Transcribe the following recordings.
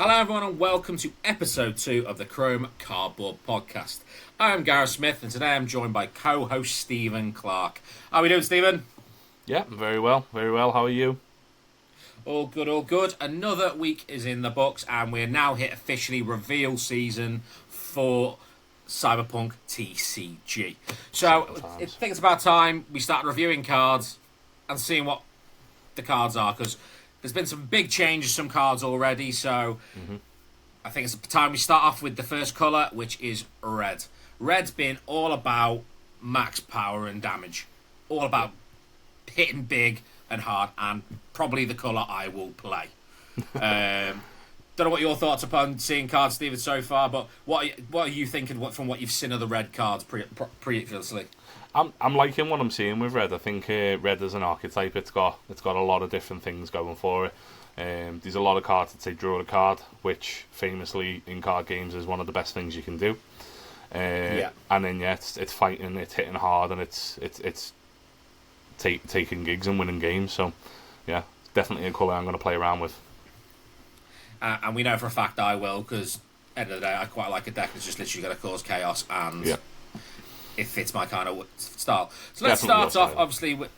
Hello everyone and welcome to episode 2 of the Chrome Cardboard Podcast. I am Gareth Smith and today I'm joined by co-host Stephen Clark. How are we doing, Stephen? Yeah, very well, very well. How are you? All good, all good. Another week is in the books and we're now hit officially reveal season for Cyberpunk TCG. So I think it's about time we start reviewing cards and seeing what the cards are, because there's been some big changes to some cards already, so I think it's time we start off with the first colour, which is red. Red's been all about max power and damage. All about hitting big and hard, and probably the colour I will play. Don't know what your thoughts upon seeing cards, Stephen, so far, but what are you thinking from what you've seen of the red cards previously? I'm liking what I'm seeing with red. I think red as an archetype, it's got a lot of different things going for it. There's a lot of cards that say draw a card, which famously in card games is one of the best things you can do. And then it's fighting, it's hitting hard, and it's taking gigs and winning games. So yeah, definitely a colour I'm going to play around with. And we know for a fact I will, because end of the day I quite like a deck that's just literally going to cause chaos and it fits my kind of style. So let's start off, obviously, with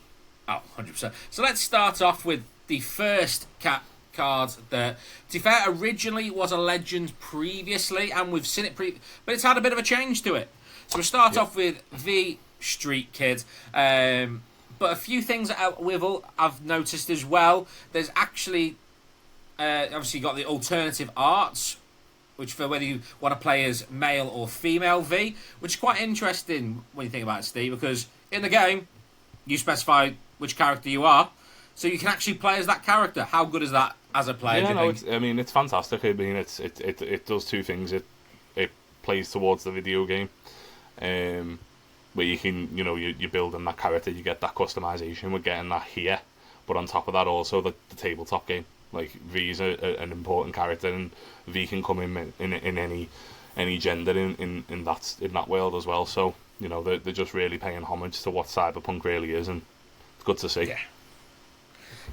100%. So let's start off with the first cards that, to be fair, originally was a legend previously, and we've seen it but it's had a bit of a change to it. So we'll start off with V Street Kid. But a few things I've noticed as well. There's actually, obviously, got the alternative arts, which for whether you want to play as male or female V, which is quite interesting when you think about it, Steve, because in the game, you specify which character you are, so you can actually play as that character. How good is that as a player? It's fantastic. I mean, it does two things. It plays towards the video game, where you can, you're building that character, you get that customization. We're getting that here, but on top of that, also the tabletop game. Like, V is an important character, and V can come in any gender in that world as well. So they're just really paying homage to what Cyberpunk really is, and it's good to see. Yeah,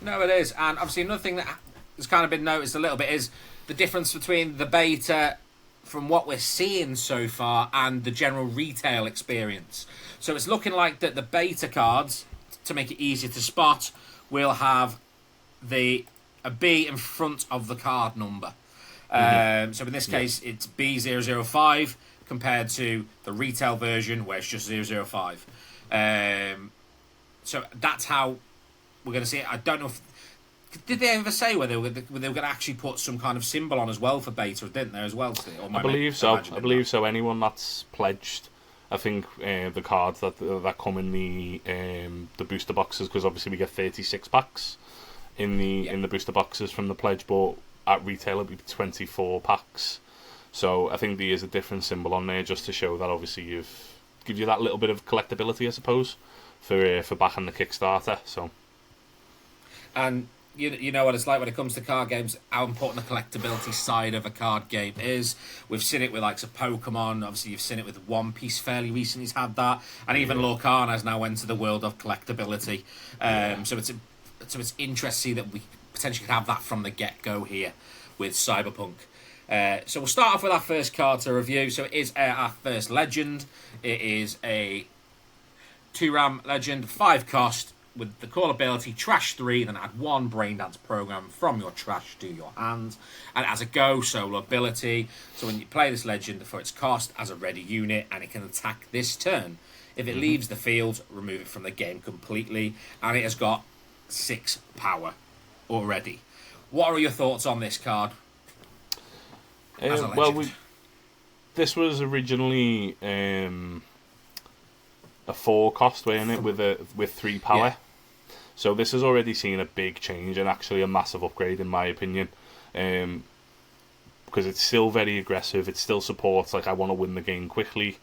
no, it is. And obviously another thing that has kind of been noticed a little bit is the difference between the beta, from what we're seeing so far, and the general retail experience. So it's looking like that the beta cards, to make it easier to spot, will have a B in front of the card number. So in this case, it's B005 compared to the retail version where it's just 005. So that's how we're going to see it. I don't know did they ever say whether they were going to actually put some kind of symbol on as well for beta, didn't there as well? I believe so. Anyone that's pledged, I think the cards that come in the booster boxes, because obviously we get 36 packs in the booster boxes from the pledge, but at retail it'll be 24 packs. So I think there is a different symbol on there just to show that obviously give you that little bit of collectability, I suppose, for backing the Kickstarter. So, and you know what it's like when it comes to card games, how important the collectability side of a card game is. We've seen it with likes of Pokemon. Obviously, you've seen it with One Piece fairly recently. He's had that, and even Lorcana has now entered the world of collectability. So it's interesting that we potentially have that from the get-go here with Cyberpunk. So we'll start off with our first card to review. So it is our first legend. It is a 2-ram legend, 5 cost, with the core ability Trash 3, then add 1 Brain Dance program from your trash to your hand. And it has a Go solo ability. So when you play this legend for its cost as a ready unit, and it can attack this turn. If it leaves the field, remove it from the game completely. And it has got 6 power already. What are your thoughts on this card? This was originally a 4 cost, wasn't it, with 3 power. Yeah. So this has already seen a big change and actually a massive upgrade in my opinion. Because it's still very aggressive. It still supports I want to win the game quickly.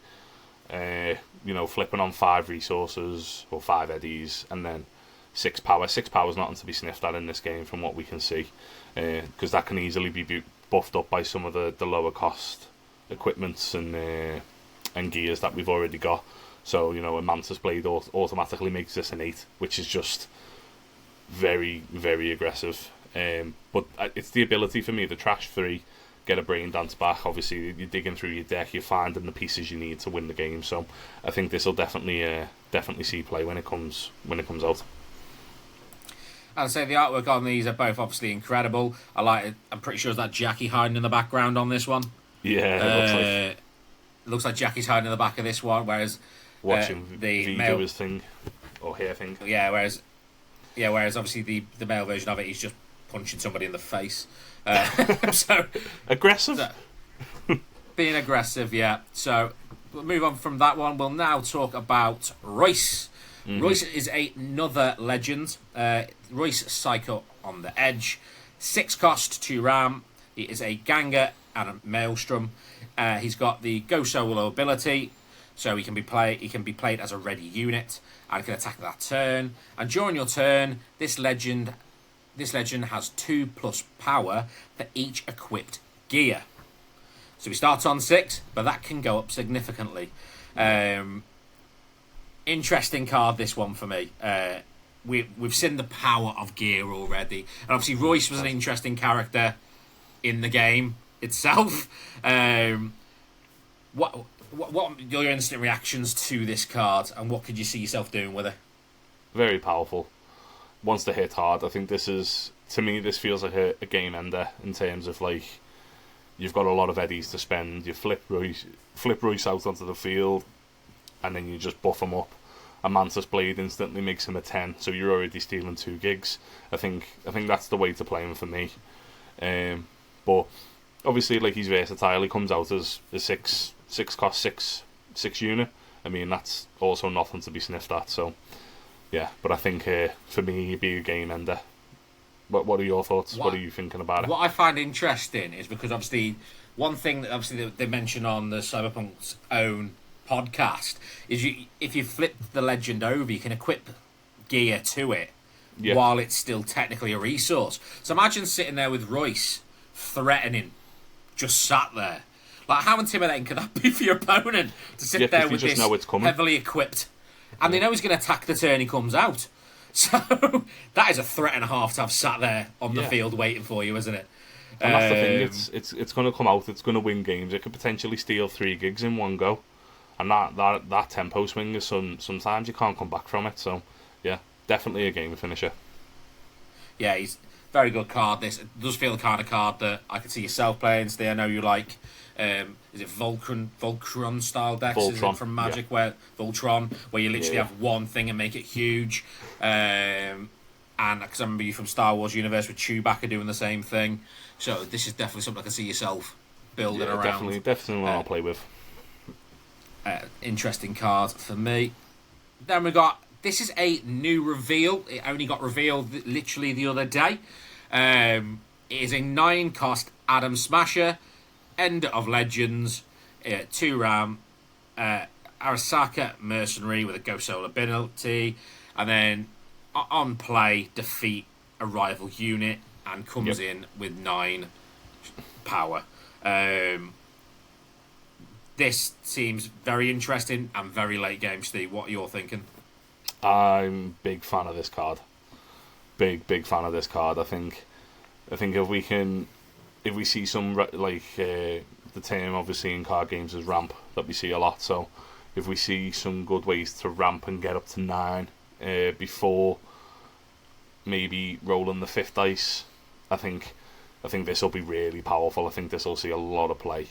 Flipping on 5 resources or 5 eddies and then 6 power. 6 power is nothing to be sniffed at in this game from what we can see, because that can easily be buffed up by some of the lower cost equipments and gears that we've already got. So a Mantis Blade automatically makes this an 8, which is just very, very aggressive. But it's the ability for me, the trash 3, get a brain dance back. Obviously, you're digging through your deck, you're finding the pieces you need to win the game. So I think this will definitely see play when it comes out. I'd say the artwork on these are both obviously incredible. I like it. I'm pretty sure it's that Jackie hiding in the background on this one. Yeah, it looks like Jackie's hiding in the back of this one, whereas watching the V male do his thing or hair thing. whereas obviously the male version of it, he's just punching somebody in the face. So Aggressive. Being aggressive, yeah. So we'll move on from that one. We'll now talk about Royce. Mm-hmm. Royce is another legend. Royce Psycho on the Edge. 6 cost, 2 ram. He is a Ganger and a Maelstrom. He's got the Go Solo ability, so he can be played as a ready unit and can attack that turn. And during your turn, this legend has 2+ power for each equipped gear. So he starts on 6, but that can go up significantly. Interesting card, this one for me. We've seen the power of gear already, and obviously Royce was an interesting character in the game itself. What are your instant reactions to this card, and what could you see yourself doing with it? Very powerful. Wants to hit hard. I think this feels like a game ender in terms of like you've got a lot of eddies to spend. You flip Royce out onto the field, and then you just buff him up. A Mantis Blade instantly makes him a 10, so you're already stealing 2 gigs. I think that's the way to play him for me. But obviously, like, he's versatile. He comes out as a 6 cost 6 unit. I mean, that's also nothing to be sniffed at. So yeah, but I think for me, he'd be a game ender. What are your thoughts? What are you thinking about it? What I find interesting is because obviously one thing that obviously they mention on the Cyberpunk's own podcast is if you flip the legend over, you can equip gear to it while it's still technically a resource. So imagine sitting there with Royce threatening, just sat there. Like, how intimidating could that be for your opponent to sit there with this heavily equipped, and they know he's going to attack the turn he comes out. So that is a threat and a half to have sat there on the field waiting for you, isn't it? And that's the thing. It's going to come out. It's going to win games. It could potentially steal 3 gigs in one go. And that tempo swing is sometimes you can't come back from it. So, yeah, definitely a game finisher. Yeah, he's a very good card. This does feel the kind of card that I could see yourself playing. Today, I know you like. Is it Voltron style decks? Voltron, is it from Magic? Yeah. Voltron, where you literally have one thing and make it huge. And because I remember you from Star Wars Universe with Chewbacca doing the same thing. So this is definitely something I can see yourself building around. Definitely one I'll play with. Interesting card for me. Then we got, this is a new reveal. It only got revealed literally the other day. It is a 9 cost Adam Smasher, End of Legends, 2 ram, Arasaka Mercenary with a Go Solo ability, and then on play defeat a rival unit and comes in with 9 power. This seems very interesting and very late game, Steve. What are you thinking? I'm a big fan of this card. Big fan of this card. I think if we see some like the term obviously in card games is ramp that we see a lot. So if we see some good ways to ramp and get up to 9 before maybe rolling the 5th dice, I think this will be really powerful. I think this will see a lot of play.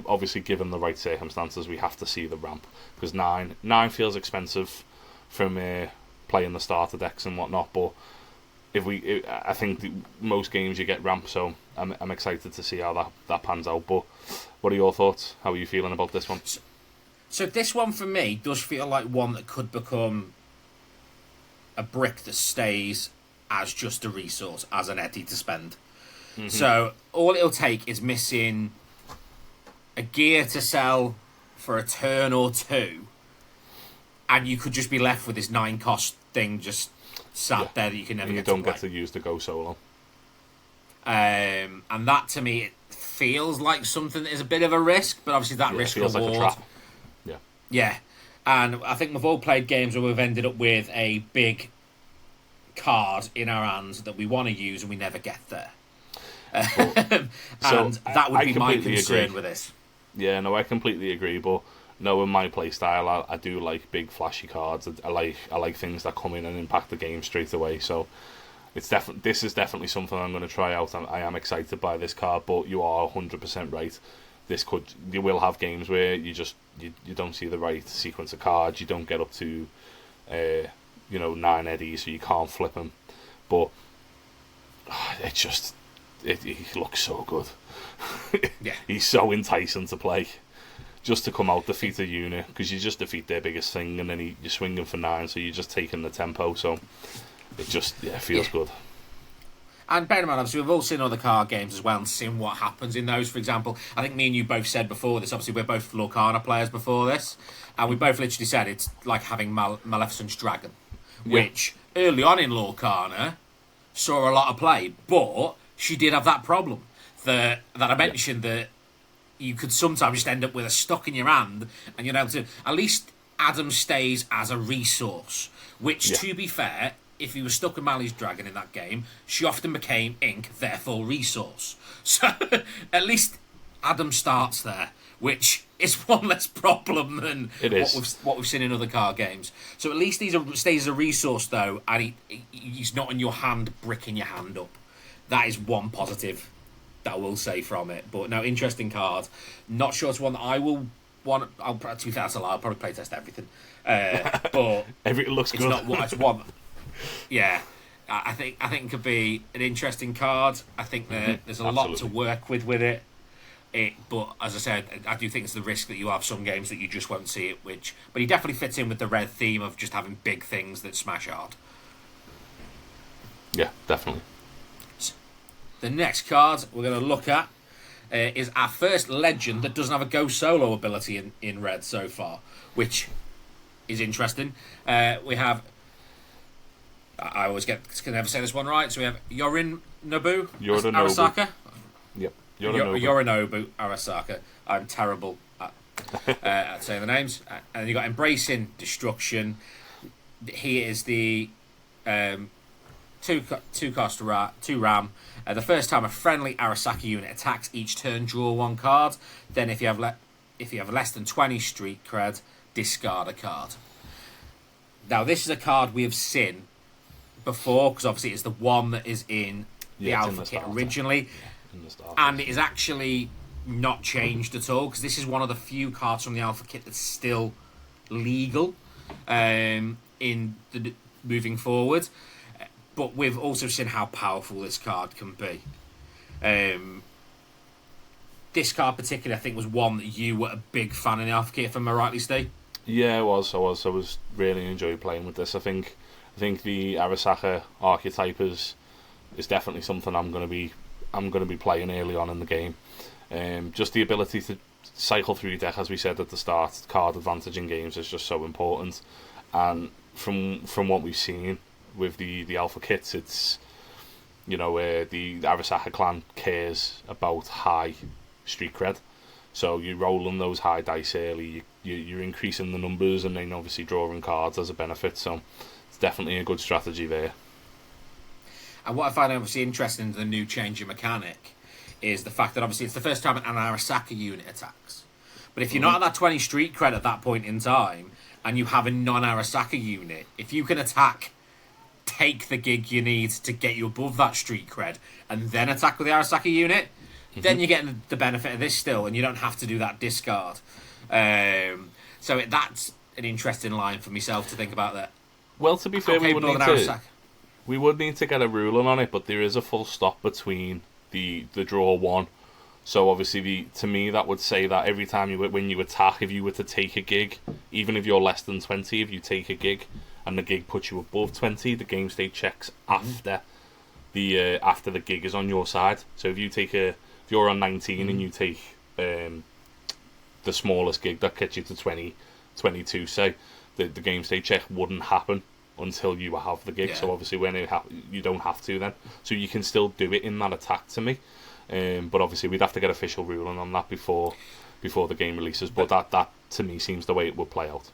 Obviously, given the right circumstances, we have to see the ramp because 9 feels expensive from playing the starter decks and whatnot. But I think most games you get ramp, so I'm excited to see how that pans out. But what are your thoughts? How are you feeling about this one? So this one for me does feel like one that could become a brick that stays as just a resource, as an eddy to spend. Mm-hmm. So all it'll take is missing a gear to sell for a turn or 2, and you could just be left with this 9 cost thing just sat there that you can never get to play. You don't get to use the Go Solo. And that to me it feels like something that is a bit of a risk, but obviously that risk feels reward. Like a trap. Yeah. And I think we've all played games where we've ended up with a big card in our hands that we want to use and we never get there. Well, and that would be my concern with this. Yeah, no, I completely agree. But knowing my playstyle, I do like big flashy cards. I like things that come in and impact the game straight away. So this is definitely something I'm going to try out. I am excited by this card, but you are 100% right. You will have games where you don't see the right sequence of cards. You don't get up to 9 eddies, so you can't flip them. But he looks so good. Yeah, he's so enticing to play. Just to come out, defeat a unit, because you just defeat their biggest thing, and then you're swinging for 9, so you're just taking the tempo. So it just feels good. And bear in mind, obviously, we've all seen other card games as well and seen what happens in those. For example, I think me and you both said before this, obviously, we're both Lorcana players before this, and we both literally said it's like having Maleficent's Dragon, which early on in Lorcana saw a lot of play, but she did have that problem that I mentioned, that you could sometimes just end up with a stuck in your hand, and you're able to. At least Adam stays as a resource, which, to be fair, if he was stuck with Mali's Dragon in that game, she often became ink, therefore resource. So at least Adam starts there, which is one less problem than what we've seen in other card games. So at least he stays as a resource, though, and he's not in your hand, bricking your hand up. That is one positive that I will say from it. But no, interesting card. Not sure it's one that I will want. To be fair, I'll probably play test everything. But everything looks good. It's one. Yeah, I think it could be an interesting card. I think there's a lot to work with it. But as I said, I do think it's the risk that you have some games that you just won't see it. But he definitely fits in with the red theme of just having big things that smash hard. Yeah, definitely. The next card we're going to look at is our first legend that doesn't have a go solo ability in red so far, which is interesting. We have. I always can never say this one right. So we have Yorinobu Arasaka. Yep. Yorinobu Arasaka. I'm terrible at saying the names. And you got Embracing Destruction. He is the 2-cost 2 ram. The first time a friendly Arasaka unit attacks each turn, draw 1 card. Then if you have less than 20 street cred, discard a card. Now this is a card we have seen before, because obviously it's the one that is in the Alpha Kit originally, and it is actually not changed at all, because this is one of the few cards from the Alpha Kit that's still legal in the moving forward. But we've also seen how powerful this card can be. This card particularly, I think, was one that you were a big fan in the Alpha Kit, if I'm rightly, Steve. Yeah, I was really enjoying playing with this. I think the Arasaka archetype is definitely something I'm going to be playing early on in the game. Just the ability to cycle through your deck, as we said at the start, card advantage in games is just so important. And from what we've seen with the Alpha Kits, it's the Arasaka clan cares about high street cred. So you're rolling those high dice early, you're increasing the numbers, and then obviously drawing cards as a benefit. So it's definitely a good strategy there. And what I find obviously interesting in the new change in mechanic is the fact that obviously it's the first time an Arasaka unit attacks. But if you're not at that 20 street cred at that point in time, and you have a non-Arasaka unit, if you can attack, take the gig you need to get you above that street cred, and then attack with the Arasaka unit, then you're getting the benefit of this still, and you don't have to do that discard. So that's an interesting line for myself to think about that. Well, to be fair, we would need to get a ruling on it, but there is a full stop between the draw 1. So obviously, to me, that would say that every time when you attack, if you were to take a gig, even if you're less than 20, if you take a gig and the gig puts you above 20, the game state checks after the gig is on your side. So if you're on 19 and you take the smallest gig that gets you to 20, 22, say, the game state check wouldn't happen until you have the gig. Yeah. So obviously when you don't have to then. So you can still do it in that attack to me. But obviously we'd have to get official ruling on that before the game releases. But that to me seems the way it would play out.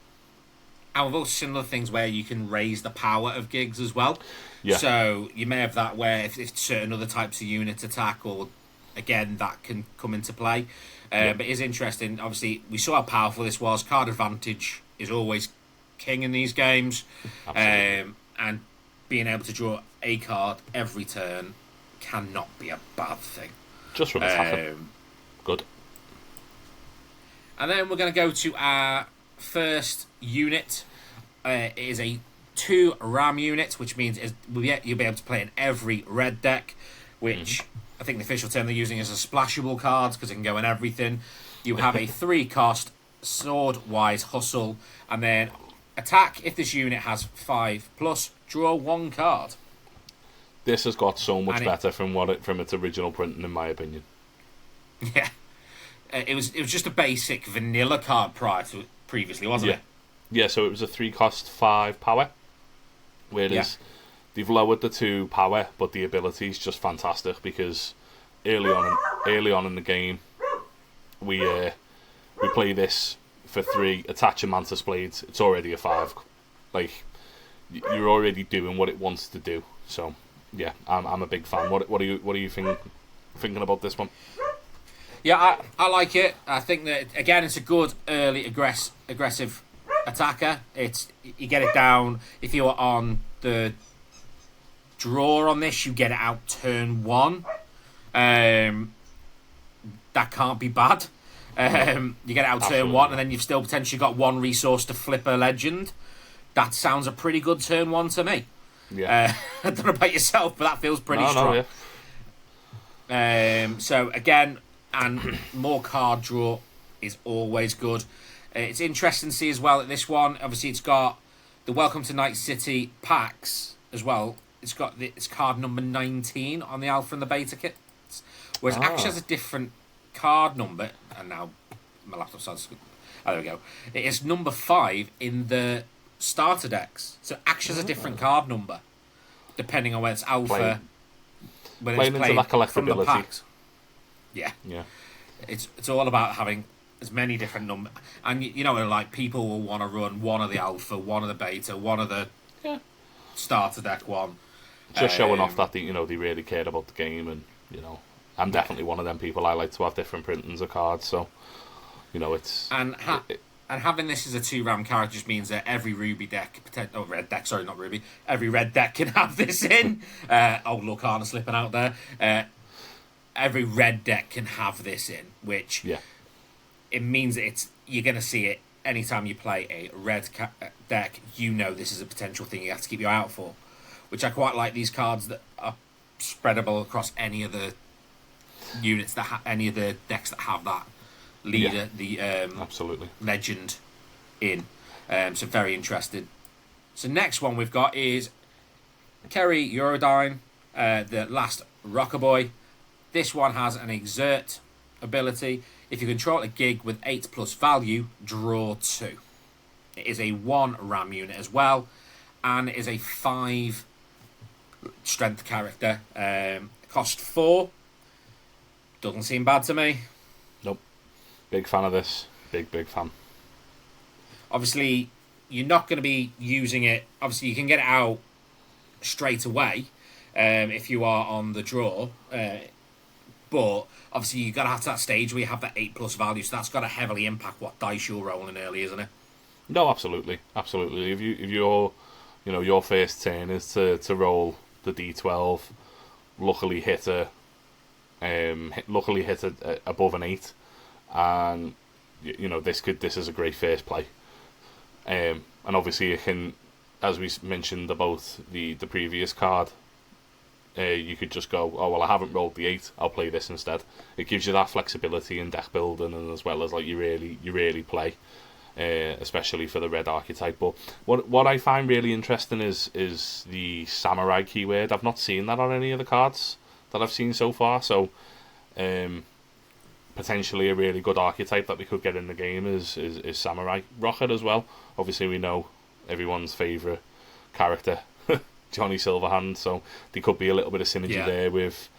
And we've also seen other things where you can raise the power of gigs as well. Yeah. So you may have that where if certain other types of units attack, or again, that can come into play. But it is interesting. Obviously, we saw how powerful this was. Card advantage is always king in these games. And being able to draw a card every turn cannot be a bad thing. Just from attacking. Good. And then we're going to go to our first unit. It is a 2 RAM unit, which means you'll be able to play in every red deck, which I think the official term they're using is a splashable cards because it can go in everything. You have a 3 cost sword-wise hustle, and then attack if this unit has 5+, draw 1 card. This has got so much better from its original printing, in my opinion. Yeah, it was just a basic vanilla card previously, wasn't it? Yeah, so it was a 3 cost 5 power, whereas they've lowered the 2 power, but the ability is just fantastic because early on in the game, we play this for 3, attach a Mantis Blades. It's already a 5. Like, you're already doing what it wants to do. So yeah, I'm a big fan. What are you thinking about this one? Yeah, I like it. I think that again, it's a good early aggressive attacker. You get it down if you are on the draw on this, you get it out turn 1. That can't be bad. You get it out turn 1, and then you've still potentially got 1 resource to flip a legend. That sounds a pretty good turn 1 to me. Yeah. I don't know about yourself, but that feels pretty strong. Yeah. So again, and more card draw is always good. It's interesting to see as well that this one, obviously, it's got the Welcome to Night City packs as well. It's got it's card number 19 on the alpha and the beta kits, whereas it actually has a different card number. And now my laptop starts. Oh, there we go. It is number 5 in the starter decks, so it actually has a different card number depending on whether it's alpha. Playing into that collectability. Yeah. Yeah. It's all about having as many different numbers, and you know, like people will want to run one of the alpha, one of the beta, one of the starter deck one. Just showing off that they really cared about the game, and I'm definitely one of them people. I like to have different printings of cards, so it's and having this as a 2 RAM character just means that every Ruby deck, red deck, sorry, not Ruby, every red deck can have this in. Lorcana slipping out there. Every red deck can have this in, which it means that you're going to see it anytime you play a red deck. This is a potential thing you have to keep your eye out for, which I quite like. These cards that are spreadable across any of the units any of the decks that have that leader, absolutely legend in. So very interested. So next one we've got is Kerry Eurodyne, the last Rocker Boy. This one has an exert ability. If you control a gig with 8+ value, draw 2. It is a 1 RAM unit as well, and it is a 5 strength character. Cost 4. Doesn't seem bad to me. Nope. Big fan of this. Big fan. Obviously, you're not going to be using it. Obviously, you can get it out straight away if you are on the draw. But obviously, you've got to have to that stage where you have that 8+ value, so that's got to heavily impact what dice you're rolling early, isn't it? No, absolutely. If your your first turn is to roll the D12, luckily hit above an 8, and this is a great first play. And obviously you can, as we mentioned about the previous card, you could just go, oh well, I haven't rolled the 8, I'll play this instead. It gives you that flexibility in deck building, and as well as like you really play, especially for the red archetype. But what I find really interesting is the samurai keyword. I've not seen that on any of the cards that I've seen so far. So potentially a really good archetype that we could get in the game is samurai. Rocket as well. Obviously we know everyone's favourite character, Johnny Silverhand, so there could be a little bit of synergy there with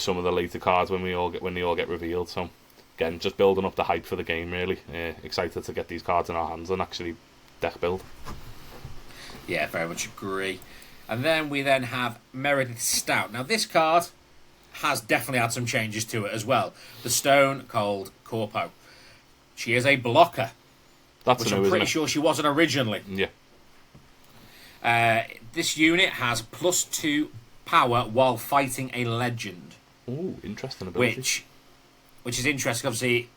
some of the later cards when they all get revealed. So again, just building up the hype for the game, really. Excited to get these cards in our hands and actually deck build. Yeah, very much agree. And then we then have Meredith Stout. Now, this card has definitely had some changes to it as well. The Stone Cold Corpo. She is a blocker, That's which a new, I'm pretty isn't sure she wasn't originally. it? This unit has +2 power while fighting a legend. Ooh, interesting ability. Which is interesting. Obviously,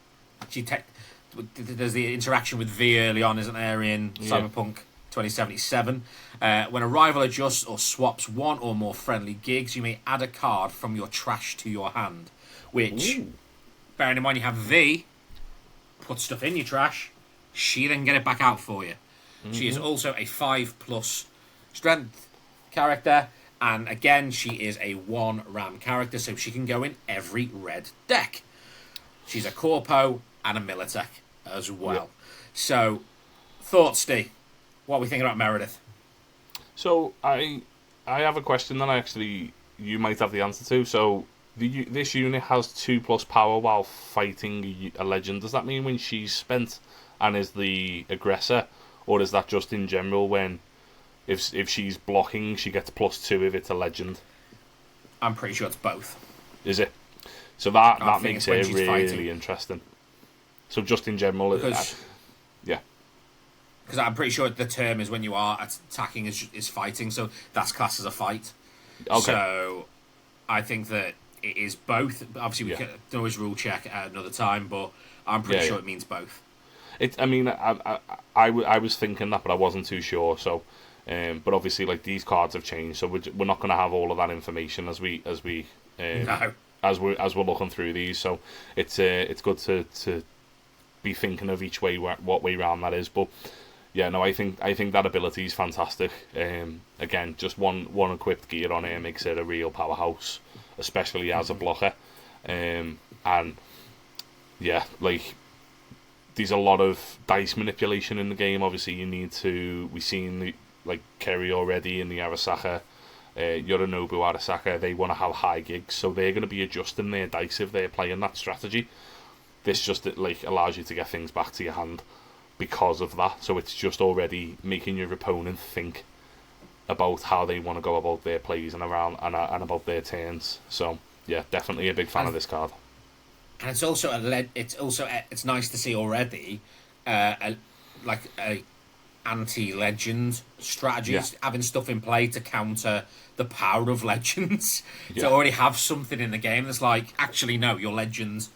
there's the interaction with V early on, isn't there, in Cyberpunk 2077. When a rival adjusts or swaps one or more friendly gigs, you may add a card from your trash to your hand. Which, bearing in mind you have V, put stuff in your trash, she then get it back out for you. She is also a 5+ strength character, and again, she is a 1 ram character, so she can go in every red deck. She's a Corpo and a Militech as well. Yep. So, thoughts, Steve? What are we thinking about Meredith? So, I have a question that you might have the answer to. So, this unit has 2+ power while fighting a legend. Does that mean when she's spent and is the aggressor, or is that just in general when if she's blocking she gets +2 if it's a legend? I'm pretty sure it's both. Is it? So that makes it really interesting. So just in general, yeah. Because I'm pretty sure the term is when you are attacking is fighting, so that's classed as a fight. Okay. So I think that it is both. Obviously, we can always rule check at another time, but I'm pretty sure it means both. I was thinking that, but I wasn't too sure. So, but obviously, like, these cards have changed, so we're not going to have all of that information as we're looking through these. So it's good to be thinking of each way what way round that is. But yeah, no, I think that ability is fantastic. Again, just one equipped gear on here makes it a real powerhouse, especially as a blocker. And yeah, like, there's a lot of dice manipulation in the game. Obviously, we've seen like Kerry already in the Arasaka, Yorinobu Arasaka. They want to have high gigs, so they're going to be adjusting their dice if they're playing that strategy. This just allows you to get things back to your hand because of that. So it's just already making your opponent think about how they want to go about their plays and about their turns. So yeah, definitely a big fan of this card. And it's also it's nice to see already, a anti-legend strategies, having stuff in play to counter the power of legends. To already have something in the game that's like, actually no, your legend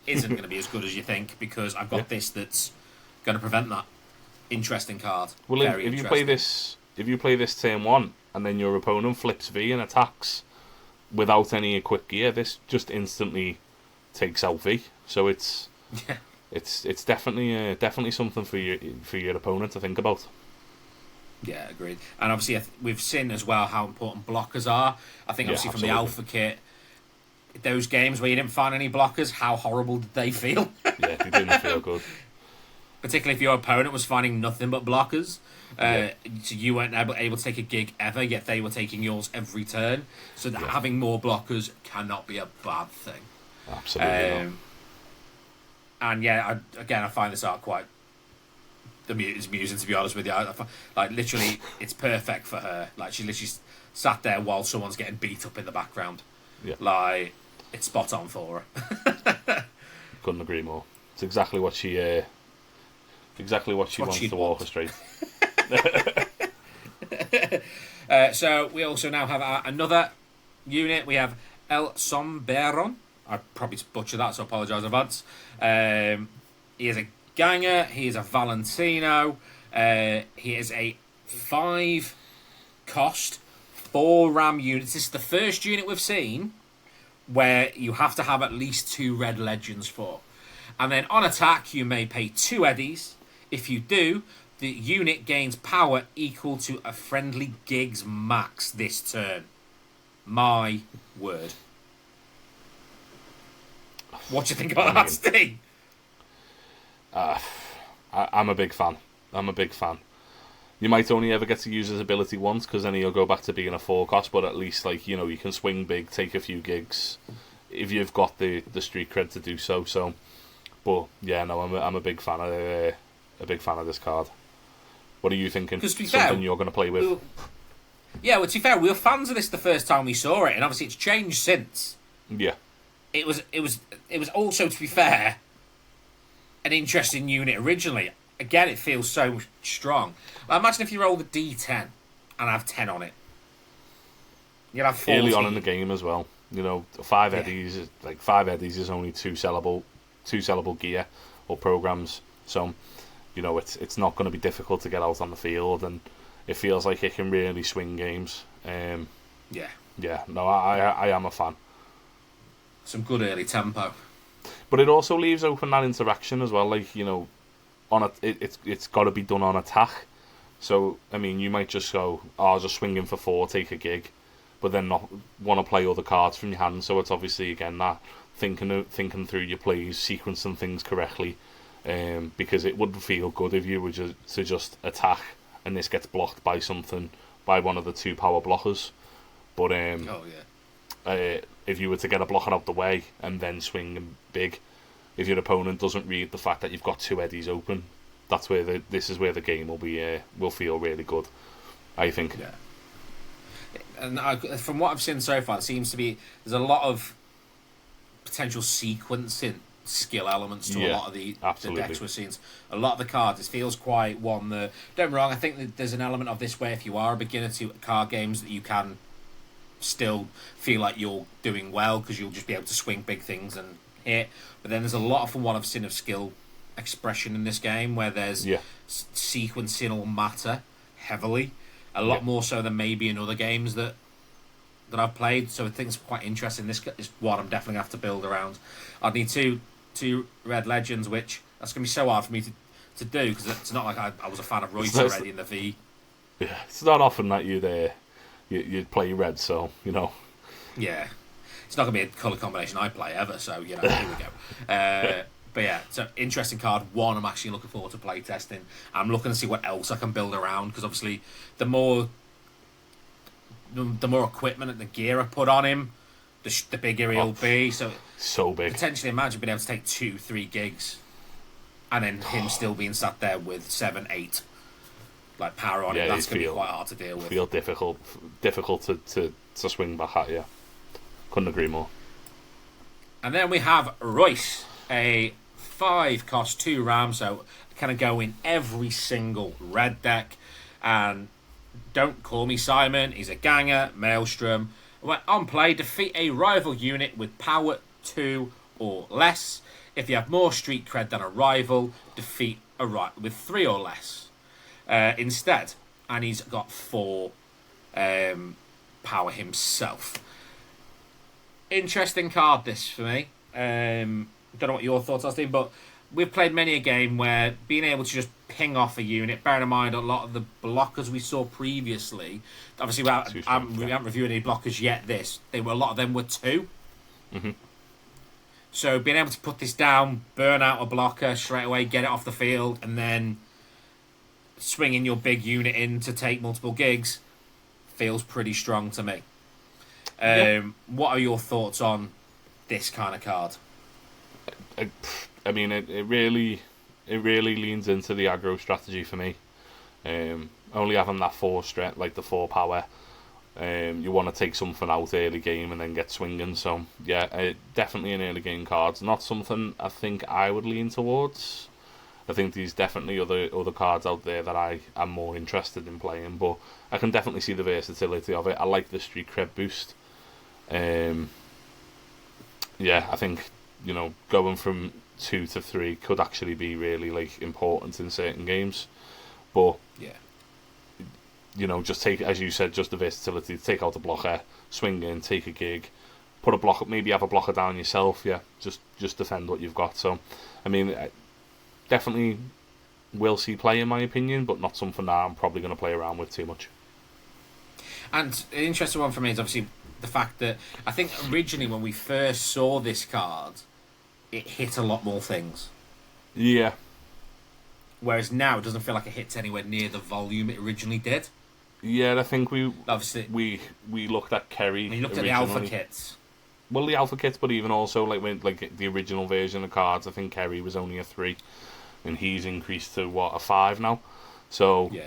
isn't going to be as good as you think because I've got this that's going to prevent that. Interesting card. Well, if you play this turn 1 and then your opponent flips V and attacks without any equipped gear, this just instantly takes out V. So it's definitely something for your opponent to think about. Yeah, agreed. And obviously we've seen as well how important blockers are. I think obviously from the Alpha Kit, those games where you didn't find any blockers, how horrible did they feel? Yeah, they didn't feel good. Particularly if your opponent was finding nothing but blockers. So you weren't able to take a gig ever, yet they were taking yours every turn. So having more blockers cannot be a bad thing. Absolutely. And yeah, I find this art quite amusing, to be honest with you. Like, literally, it's perfect for her. Like, she literally sat there while someone's getting beat up in the background. Yeah. Like, it's spot on for her. Couldn't agree more. It's exactly what she wants to orchestrate. So we also now have another unit. We have El Somberon. I probably butchered that, so I apologise in advance. He is a Ganger. He is a Valentino. He is a 5 cost 4 ram unit. This is the first unit we've seen where you have to have at least 2 red legends for. And then on attack, you may pay 2 eddies. If you do, the unit gains power equal to a friendly gig's max this turn. My word. What do you think about that, Steve? I'm a big fan. You might only ever get to use his ability once, because then he'll go back to being a 4 cost, but at least, like, you know, you can swing big, take a few gigs, if you've got the street cred to do so. So, but yeah, no, I'm a big fan of this card. What are you thinking? Because to be Something fair, you're going to play with? Yeah, well, to be fair, we were fans of this the first time we saw it, and obviously it's changed since. Yeah. It was also, to be fair, an interesting unit originally. Again, it feels so strong. Like, imagine if you roll the D10 and have 10 on it. You'd have 14. Early on in the game as well. You know, 5 eddies, like 5 eddies is only two sellable gear or programs. So, you know, it's not going to be difficult to get out on the field, and it feels like it can really swing games. Yeah, no, I am a fan. Some good early tempo. But it also leaves open that interaction as well. Like, you know, it's got to be done on attack. So, I mean, you might just go, I'll just swing in for 4, take a gig, but then not want to play other cards from your hand. So it's obviously, again, that thinking through your plays, sequencing things correctly, because it wouldn't feel good if you were to just attack and this gets blocked by one of the 2 power blockers. But if you were to get a blocker out the way and then swing big, if your opponent doesn't read the fact that you've got 2 eddies open, that's where this is where the game will feel really good, I think. Yeah. And from what I've seen so far, it seems to be there's a lot of potential sequencing skill elements to a lot of the decks we're seeing. A lot of the cards, it feels quite one that, don't get me wrong, I think that there's an element of this where if you are a beginner to card games that you can still feel like you're doing well because you'll just be able to swing big things and hit. But then there's a lot, from what I've seen, of skill expression in this game where there's sequencing will matter heavily, a lot more so than maybe in other games that I've played. So I think it's quite interesting. This is what I'm definitely going to have to build around. I'd need two Red Legends, which that's going to be so hard for me to do because it's not like I was a fan of Royce already in the V. Yeah, it's not often that you'd play red, so, you know. Yeah. It's not going to be a colour combination I play ever, so, you know, here we go. But yeah, it's an interesting card. One, I'm actually looking forward to play testing. I'm looking to see what else I can build around, because obviously the more equipment and the gear I put on him, the bigger he'll be. So big. Potentially imagine being able to take 2-3 gigs and then him still being sat there with 7-8 like power on him. That's going to be quite hard to deal with. Feel difficult to swing back at you. Couldn't agree more. And then we have Royce, a 5-cost 2 ram, so kind of go in every single red deck. And don't call me Simon, he's a ganger, Maelstrom. When on play, defeat a rival unit with power 2 or less. If you have more street cred than a rival, defeat a with 3 or less. Instead, and he's got 4 power himself. Interesting card this for me. Don't know what your thoughts are, Steve, but we've played many a game where being able to just ping off a unit, bearing in mind a lot of the blockers we saw previously, obviously we haven't reviewed any blockers yet, a lot of them were 2. Mm-hmm. So being able to put this down, burn out a blocker straight away, get it off the field, and then swinging your big unit in to take multiple gigs feels pretty strong to me. What are your thoughts on this kind of card? I mean, it really leans into the aggro strategy for me. Only having that 4 strength, like the 4 power, you want to take something out early game and then get swinging. So yeah, definitely an early game card. Not something I think I would lean towards. I think there's definitely other cards out there that I am more interested in playing, but I can definitely see the versatility of it. I like the street cred boost. Yeah, I think, you know, going from 2 to 3 could actually be really like important in certain games. But yeah, you know, just take, as you said, just the versatility to take out the blocker, swing in, take a gig, put a blocker, maybe have a blocker down yourself. Yeah, just defend what you've got. So, I mean, definitely will see play in my opinion, but not something that I'm probably going to play around with too much. And an interesting one for me is obviously the fact that I think originally when we first saw this card, it hit a lot more things. Yeah. Whereas now it doesn't feel like it hits anywhere near the volume it originally did. Yeah, I think we looked at Kerry. We looked at the alpha kits. Well, the alpha kits, but even also like the original version of cards, I think Kerry was only a 3, and he's increased to a 5 now. So Yeah.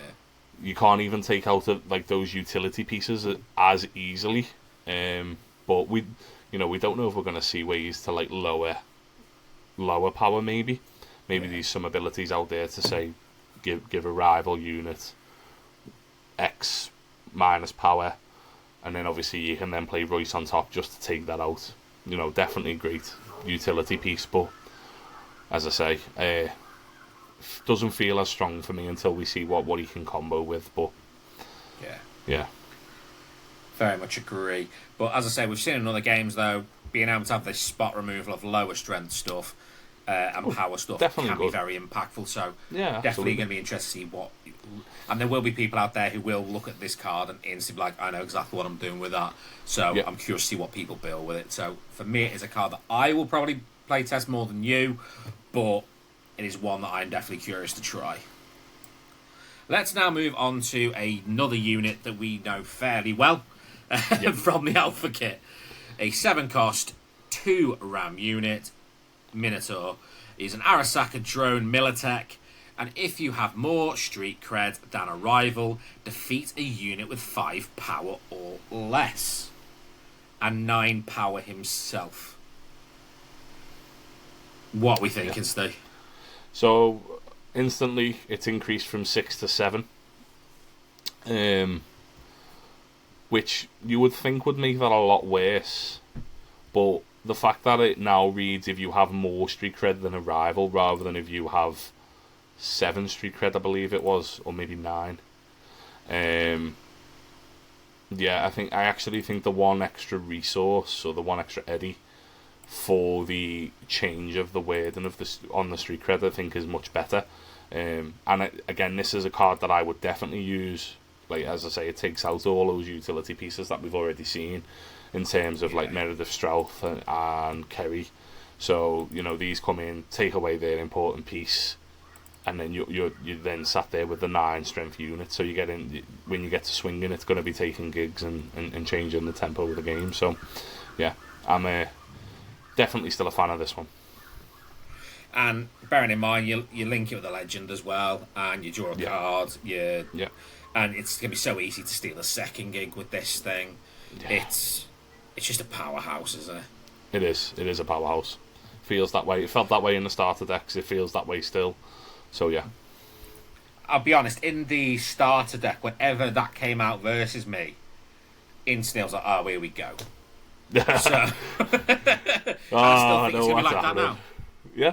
you can't even take out like those utility pieces as easily. But we don't know if we're going to see ways to like lower power. Maybe there's some abilities out there to say give a rival unit X minus power, and then obviously you can then play Royce on top just to take that out. Definitely a great utility piece, but as I say, doesn't feel as strong for me until we see what he can combo with. But yeah, very much agree. But as I say, we've seen in other games though, being able to have this spot removal of lower strength stuff and power stuff can be very impactful. So definitely going to be interested to see what. And there will be people out there who will look at this card and instantly be like, I know exactly what I'm doing with that. So I'm curious to see what people build with it. So for me, it is a card that I will probably play test more than you, but it is one that I'm definitely curious to try. Let's now move on to another unit that we know fairly well from the Alpha Kit. A 7-cost, 2 RAM unit, Minotaur. Is an Arasaka drone Militech, and if you have more street cred than a rival, defeat a unit with 5 power or less. And 9 power himself. What are we thinking, Steve? So, instantly, it's increased from 6 to 7. Which you would think would make that a lot worse. But the fact that it now reads if you have more street cred than a rival, rather than if you have 7 street cred, I believe it was, or maybe 9. I actually think the 1 extra resource, or the 1 extra eddy, for the change of the wording of on the street cred, I think is much better. Again, this is a card that I would definitely use. Like, as I say, it takes out all those utility pieces that we've already seen in terms of like Meredith Strauth and Kerry. So these come in, take away their important piece, and then you then sat there with the 9 strength unit. So you get in when you get to swinging, it's going to be taking gigs and changing the tempo of the game. So yeah, I'm definitely still a fan of this one. And bearing in mind, you link it with a legend as well, and you draw a card. And it's going to be so easy to steal a second gig with this thing. Yeah. It's just a powerhouse, isn't it? It is. It is a powerhouse. Feels that way. It felt that way in the starter decks. It feels that way still. So yeah. I'll be honest. In the starter deck, whenever that came out versus me, instantly I was like, "Oh, here we go." So I still think it's going to be like that now. Yeah.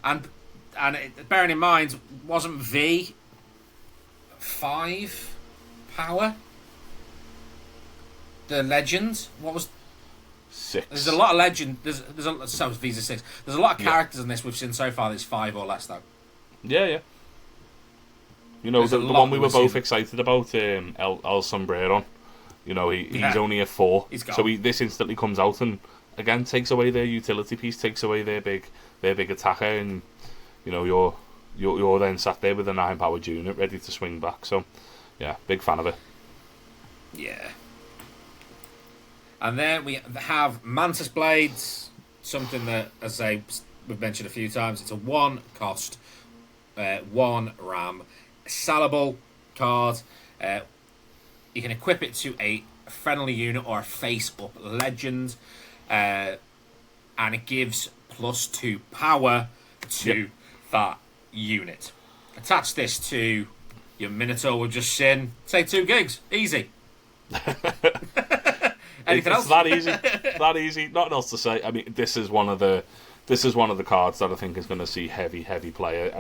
And bearing in mind, wasn't V 5 power? The legend? What was 6? There's a lot of legend. There's Visa 6. There's a lot of characters in this we've seen so far that's 5 or less though. Yeah. The one we were both excited about, El Sombrero. He's only a 4. So this instantly comes out and again takes away their utility piece, takes away their big attacker, and you're then sat there with a 9 powered unit ready to swing back. So yeah, big fan of it. Yeah. And then we have Mantis Blades, something that, as we've mentioned a few times, it's a 1 cost, 1 RAM, sellable card. You can equip it to a friendly unit or a face-up legend, and it gives +2 power to that unit. Attach this to your Minotaur we've just seen. Say 2 gigs. Easy. Anything else? That easy. That easy. Nothing else to say. I mean, this is one of the cards that I think is going to see heavy play.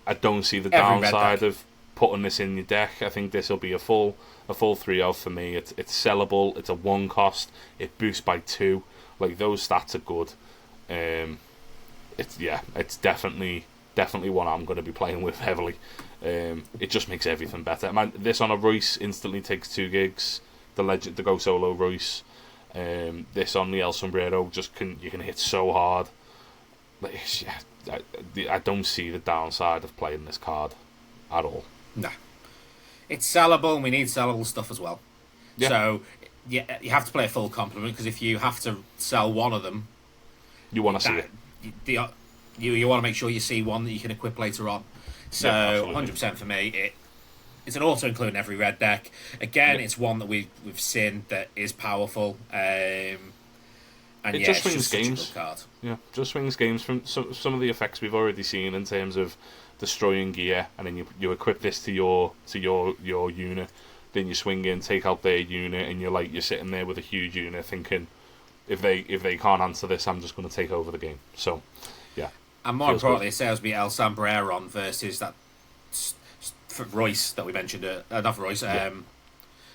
I don't see the downside of putting this in your deck. I think this will be a full 3-0 for me. It's sellable. It's a 1 cost. It boosts by 2. Like, those stats are good. It's definitely one I'm going to be playing with heavily. It just makes everything better. Man, this on a Royce instantly takes 2 gigs. The Go Solo Royce. This on the El Sombrero you can hit so hard. Like, I don't see the downside of playing this card at all. No, it's sellable, and we need sellable stuff as well. Yeah. So you have to play a full complement, because if you have to sell one of them, you want to see it. You want to make sure you see one that you can equip later on. So Yeah, 100% for me. It's an auto include in every red deck. Again, it's one that we've seen that is powerful. And it yeah, just it's swings just such a games. good card. Yeah, just swings games from some of the effects we've already seen in terms of destroying gear, and then you equip this to your unit. Then you swing in, take out their unit, and you're sitting there with a huge unit, thinking, if they can't answer this, I'm just going to take over the game. So, yeah. And more importantly, it saves me El Sombrero versus that Royce that we mentioned. Not Royce.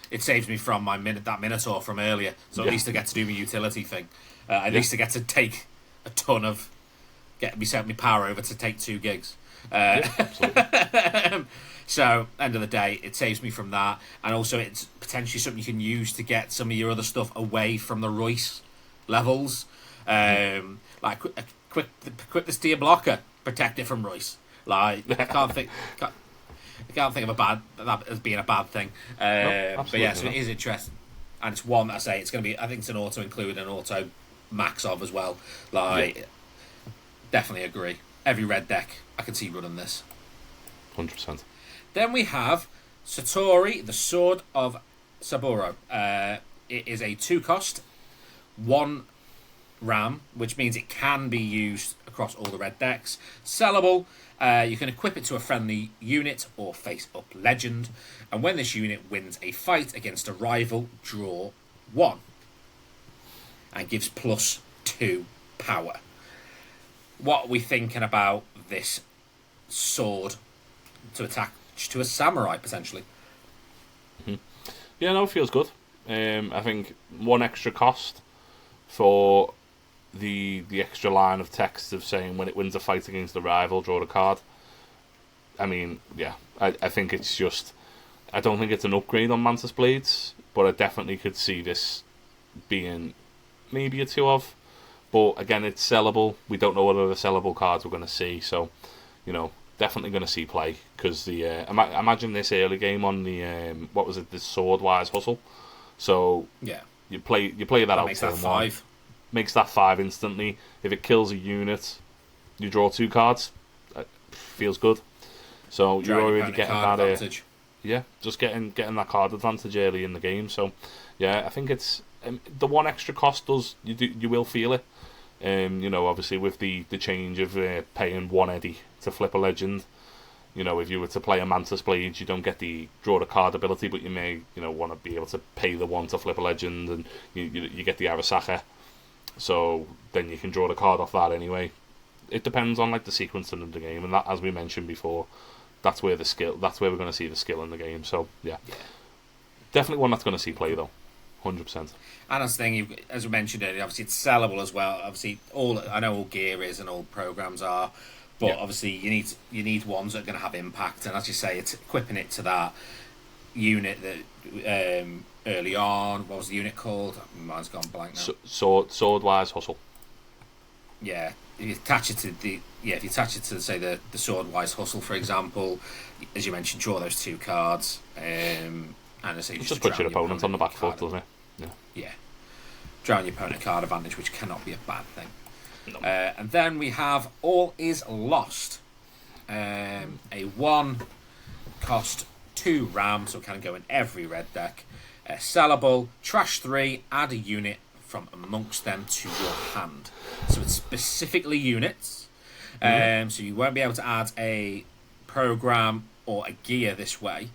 It saves me from that Minotaur from earlier. So at least I get to do my utility thing. At least I get to take a ton of set my power over to take 2 gigs. So end of the day, it saves me from that, and also it's potentially something you can use to get some of your other stuff away from the Royce levels. Like equip this to your blocker, protect it from Royce. Like I can't think of that as being a bad thing. But yeah, so it is interesting, and it's one that I say it's going to be. I think it's an auto include and auto max of as well. Definitely agree. Every red deck I can see running this. 100%. Then we have Satori, the Sword of Saburo. It is a 2-cost, 1 ram, which means it can be used across all the red decks. Sellable. You can equip it to a friendly unit or face-up legend, and when this unit wins a fight against a rival, draw 1, and gives +2 power. What are we thinking about this sword to attach to a samurai, potentially? Yeah, no, it feels good. I think 1 extra cost for the extra line of text of saying when it wins a fight against the rival, draw a card. I mean, yeah, I think it's just... I don't think it's an upgrade on Mantis Blades, but I definitely could see this being maybe a 2 of. But again, it's sellable. We don't know what other sellable cards we're going to see, so, definitely going to see play. Because imagine this early game on the, the Swordwise Hustle. So, yeah, you play that out makes that turn 5. Makes that 5 instantly. If it kills a unit, you draw 2 cards. Feels good. So you're already getting that advantage. Just getting that card advantage early in the game. So yeah, I think it's the 1 extra cost does you will feel it. Obviously with the change of paying 1 Eddie to flip a legend. If you were to play a Mantis Blade, you don't get the draw the card ability, but you may want to be able to pay the 1 to flip a legend, and you get the Arasaka. So then you can draw the card off that anyway. It depends on the sequencing of the game, and that, as we mentioned before, that's where we're going to see the skill in the game. So yeah. Definitely one that's going to see play though, 100%. And that's the thing, as we mentioned earlier, obviously it's sellable as well. Obviously, I know all gear is and all programs are, but obviously you need ones that are going to have impact. And as you say, it's equipping it to that unit that early on. What was the unit called? Mine's gone blank now. Swordwise Hustle. Yeah, if you attach it to say the Swordwise Hustle, for example, as you mentioned, draw those 2 cards, and I say just put your opponent on the back foot, doesn't it? Yeah, drown your opponent card advantage, which cannot be a bad thing. No. And then we have All Is Lost, a 1 cost 2 ram, so it can go in every red deck. Sellable, trash 3, add a unit from amongst them to your hand. So it's specifically units. So you won't be able to add a program or a gear this way.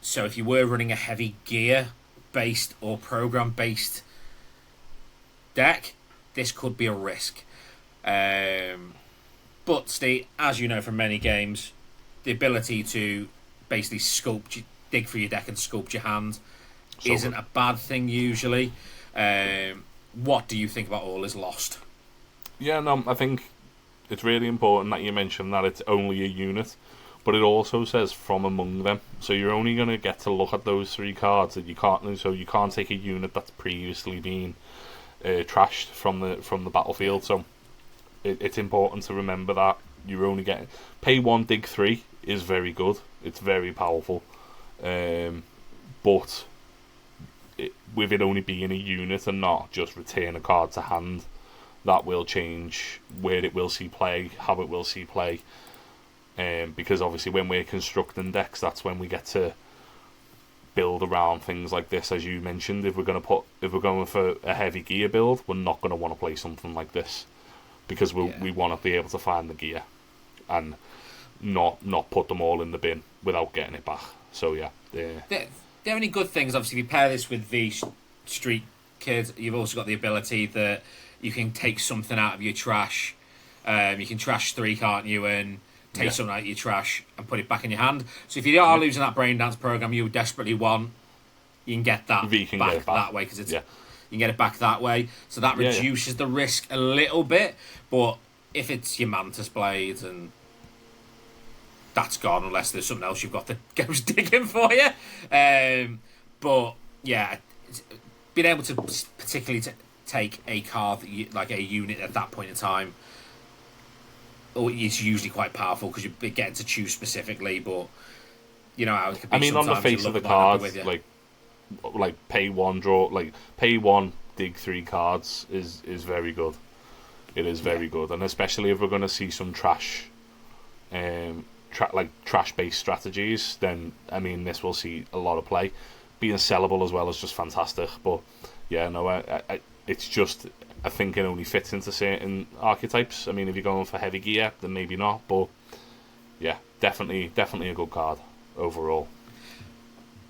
So if you were running a heavy gear based or program based deck, this could be a risk. But Steve, as you know from many games, the ability to basically dig through your deck and sculpt your hand isn't a bad thing usually. What do you think about All Is Lost? Yeah, no, I think it's really important that you mention that it's only a unit, but it also says from among them. So you're only going to get to look at those 3 cards that you can't. So you can't take a unit that's previously been trashed from the battlefield. So it's important to remember that you're only getting pay 1, dig 3 is very good. It's very powerful, but with it only being a unit and not just return a card to hand, that will change where it will see play, how it will see play. Because obviously when we're constructing decks, that's when we get to build around things like this, as you mentioned. If we're going for a heavy gear build, we're not going to want to play something like this, because we want to be able to find the gear and not put them all in the bin without getting it back. So yeah, the only good things, obviously, if you pair this with the Street Kid, you've also got the ability that you can take something out of your trash. You can trash 3, can't you, and take something out of your trash and put it back in your hand. So if you are losing that brain dance program you desperately want, you can get that back that way, because you can get it back that way. So that reduces the risk a little bit. But if it's your Mantis Blade, and that's gone unless there's something else you've got that goes digging for you. But yeah, being able to particularly take a card that like a unit at that point in time, it's usually quite powerful because you're getting to choose specifically. But you know how it could be. I mean, on the face of the card, like pay 1, draw, like pay 1, dig 3 cards is very good. It is very good, and especially if we're going to see some trash based strategies, then I mean this will see a lot of play. Being sellable as well is just fantastic. But yeah, no, I it's just, I think it only fits into certain archetypes. I mean, if you're going for heavy gear, then maybe not. But yeah, definitely a good card overall.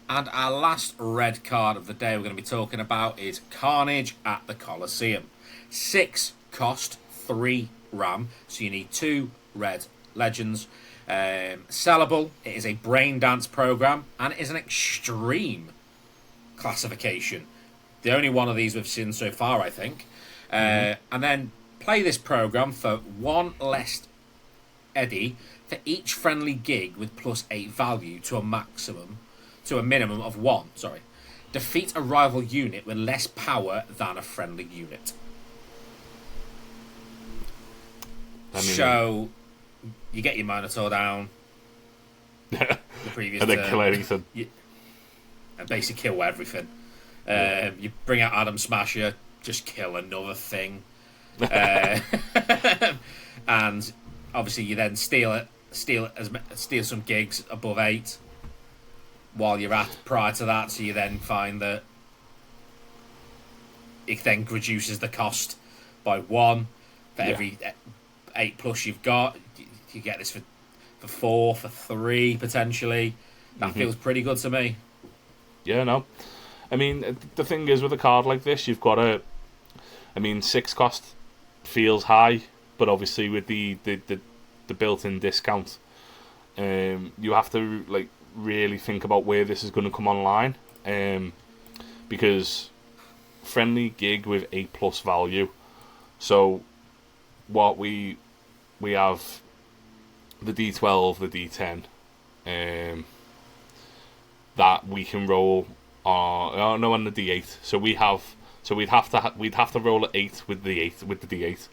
And our last red card of the day we're going to be talking about is Carnage at the Colosseum. 6 cost, 3 ram, so you need 2 red legends. Sellable, it is a brain dance program, and it is an extreme classification. The only one of these we've seen so far, I think. And then play this program for 1 less Eddie for each friendly gig with +8 value to a minimum of 1. Defeat a rival unit with less power than a friendly unit. So you get your Minotaur down. The previous and then kill anything. And basically kill everything. You bring out Adam Smasher, just kill another thing. And obviously you then steal some gigs above 8 while you're at prior to that, so you then find that it then reduces the cost by 1 for every 8+ you've got. You get this for 4, for 3 potentially. That feels pretty good to me. Yeah, no. I mean, the thing is with a card like this, you've got to. I mean, 6 cost feels high, but obviously with the built-in discount, you have to like really think about where this is going to come online, because friendly gig with 8+ value. So what we have the D12, the D10, that we can roll. On the D8. So we'd have to roll an 8 with the D8.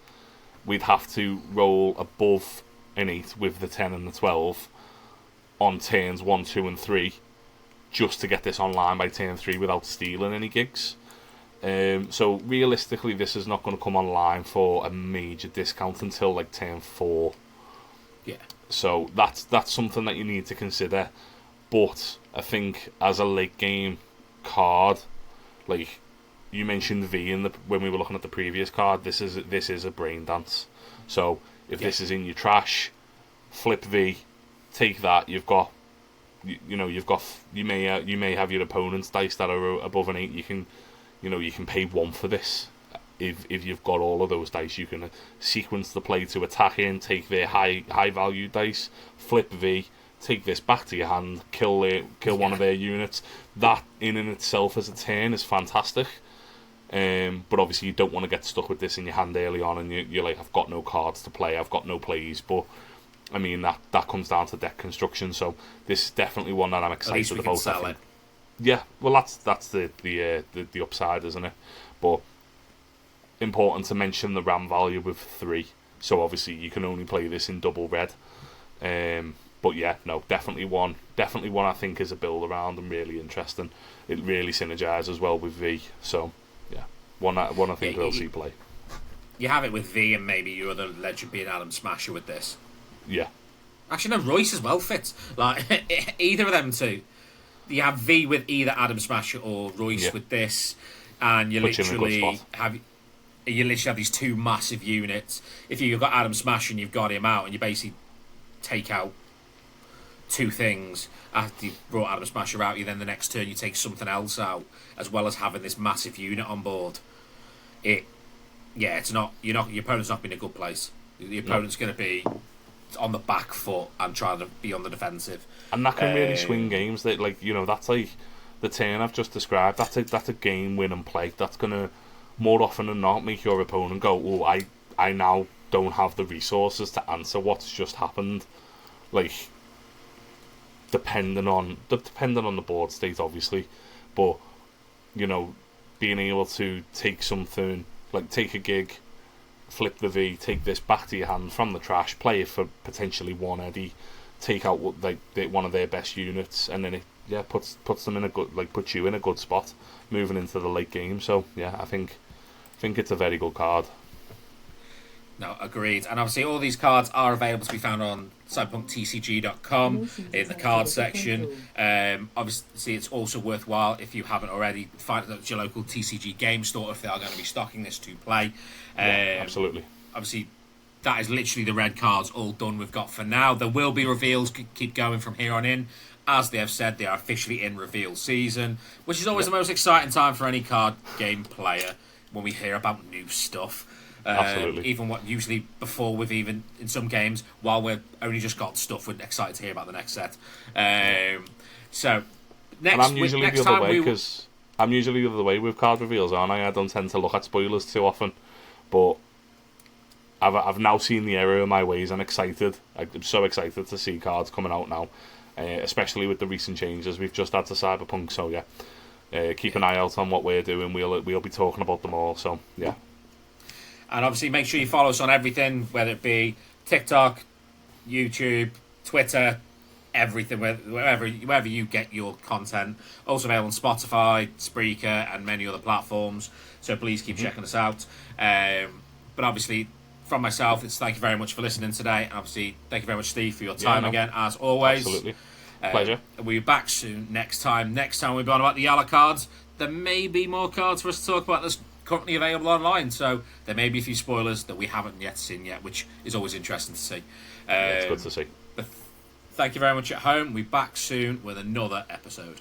We'd have to roll above an 8 with the 10 and the 12 on turns 1, 2, and 3, just to get this online by turn 3 without stealing any gigs. So realistically, this is not going to come online for a major discount until like turn 4. Yeah. So that's something that you need to consider. But I think as a late game card, like you mentioned V when we were looking at the previous card, this is a brain dance. So if this is in your trash, flip V, take that. You may have your opponent's dice that are above an 8. You can pay 1 for this. If you've got all of those dice, you can sequence the play to attack in, take their high value dice, flip V, take this back to your hand, kill one of their units. That in and itself as a turn is fantastic. But obviously you don't want to get stuck with this in your hand early on, and you're like, I've got no cards to play, I've got no plays. But I mean that comes down to deck construction. So this is definitely one that I'm excited about. Sell it. Yeah, well that's the upside, isn't it? But important to mention the RAM value with 3. So obviously you can only play this in double red. But yeah, no, definitely one I think is a build around and really interesting. It really synergizes well with V. So yeah, one I think we'll see play. You have it with V and maybe your other legend being Adam Smasher with this. Yeah. Actually, no, Royce as well fits. Like, either of them two. You have V with either Adam Smasher or Royce with this, and you literally have these two massive units. If you've got Adam Smasher and you've got him out, and you basically take out two things after you brought Adam Smasher out, you then the next turn you take something else out, as well as having this massive unit on board. It's not your opponent's not in a good place. The opponent's going to be on the back foot and trying to be on the defensive, and that can really swing games. That that's like the turn I've just described. That's a game win and play. That's gonna more often than not make your opponent go, "Oh, I now don't have the resources to answer what's just happened." Like, depending on the board state, obviously, but being able to take something like take a gig, flip the V, take this back to your hand from the trash, play it for potentially one Eddie, take out one of their best units, and then it puts them in a good, puts you in a good spot moving into the late game. So yeah, I think it's a very good card. No, agreed. And obviously all these cards are available to be found on cyberpunktcg.com in the card section. Obviously it's also worthwhile, if you haven't already, find it at your local TCG game store if they are going to be stocking this to play. Absolutely. Obviously that is literally the red cards all done we've got for now. There will be reveals, keep going from here on in. As they have said, they are officially in reveal season, which is always the most exciting time for any card game player when we hear about new stuff. Absolutely. Even usually before we've even in some games, while we're only just got stuff, we're excited to hear about the next set. So next, and I'm usually the other way because I'm usually the other way with card reveals, aren't I? I don't tend to look at spoilers too often, but I've now seen the error of my ways. I'm excited. I'm so excited to see cards coming out now, especially with the recent changes we've just had to Cyberpunk. So yeah, keep an eye out on what we're doing. We'll be talking about them all. So yeah. And obviously make sure you follow us on everything, whether it be TikTok, YouTube, Twitter, everything, wherever you get your content. Also available on Spotify, Spreaker, and many other platforms. So please keep checking us out. But obviously, from myself, it's thank you very much for listening today. And obviously, thank you very much, Steve, for your time again, as always. Absolutely. Pleasure. We'll be back soon next time. Next time we'll be on about the yellow cards. There may be more cards for us to talk about that's currently available online, so there may be a few spoilers that we haven't yet seen yet, which is always interesting to see. It's good to see. But thank you very much at home. We'll be back soon with another episode.